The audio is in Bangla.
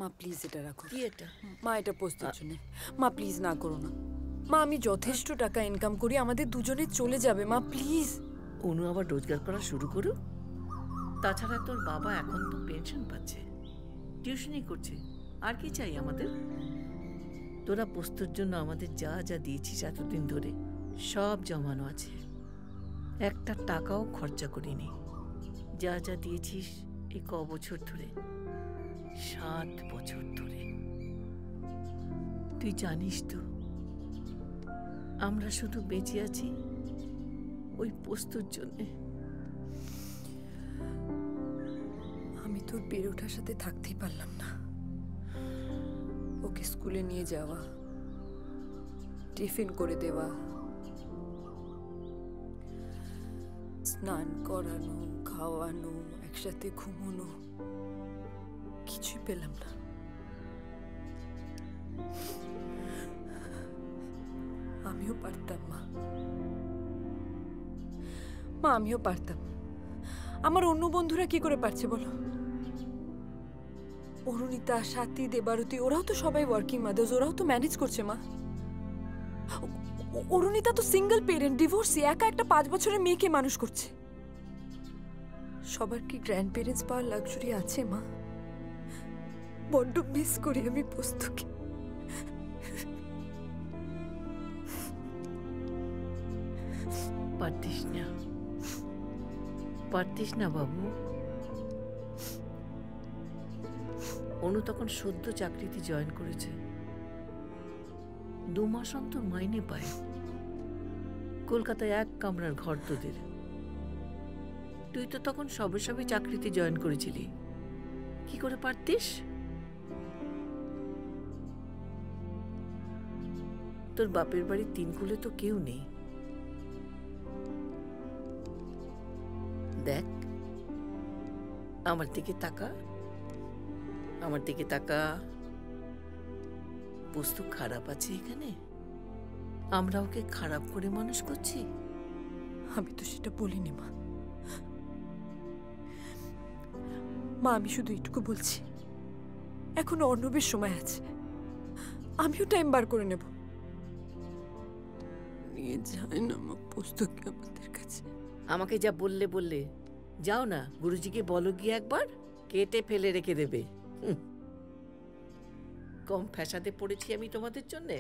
মা প্লিজ এটা রাখো। কি এটা? মা এটা পোস্টের জন্য। মা প্লিজ না করো না। মা আমি যথেষ্ট টাকা ইনকাম করি, আমাদের দুজনে চলে যাবে মা প্লিজ। অনু আবার রোজগার করা শুরু করুক। তাছাড়া তোর বাবা এখন তো পেনশন পাচ্ছে, টিউশনি করছে, আর কি চাই আমাদের? তোরা পোস্তর জন্য আমাদের যা যা দিয়েছিস এতদিন ধরে সব জমানো আছে, একটা টাকাও খরচা করিনি। যা যা দিয়েছিস এই ক বছর ধরে, 7 বছর ধরে। তুই জানিস তো আমরা শুধু বেঁচে আছি ওই পোস্তর জন্যে। আমি তোর বেড়ে ওঠার সাথে থাকতেই পারলাম না। ওকে স্কুলে নিয়ে যাওয়া, টিফিন করে দেওয়া, স্নান করানো, খাওয়ানো, একসাথে ঘুমানো, কিছুই পেলাম না। আমিও পারতাম মা, আমিও পারতাম। আমার অন্য বন্ধুরা কি করে পারছে বলো? অরুণিতা, স্বাতী, দেবারতী, ওরাও তো সবাই ওয়ার্কিং মাদার্স, ওরাও তো ম্যানেজ করছে মা। অরুণিতা তো সিঙ্গেল পেরেন্ট, ডিভোর্সি, একা একটা 5 বছরের মেয়েকে মানুষ করছে। সবার কি গ্র্যান্ড পেরেন্টস পাওয়ার লাক্সারি আছে মা? বড্ড মিস করি আমি পোস্তকে। পারতিস না বাবু। অনু তখন সদ্য চাকরিতে জয়েন করেছে, 2 মাস অন্তর মাইনে পায়। কলকাতায় 1 কামরার ঘর তোদের। তুই তো তখন সবে সবে চাকরিতে জয়েন করেছিলি, কি করে পারতিস? তোর বাপের বাড়ির 3 কুলে তো কেউ নেই। দেখ আমার দিকে তাকা, আমার দিকে তাকা। বস্তু খারাপ আছে এখানে? আমরা ওকে খারাপ করে মানুষ করছি? আমি তো সেটা বলিনি মা। আমি শুধু এটুকু বলছি, এখনো অর্ণবের সময় আছে, আমিও টাইম বার করে নেব। নিয়ে যায় না মা পুস্তকে আমাদের কাছে। আমাকে যা বললে যাও না, গুরুজিকে বলো গিয়ে একবার, কেটে ফেলে রেখে দেবে। কম ফ্যাসাদে পড়েছি আমি তোমাদের জন্যে?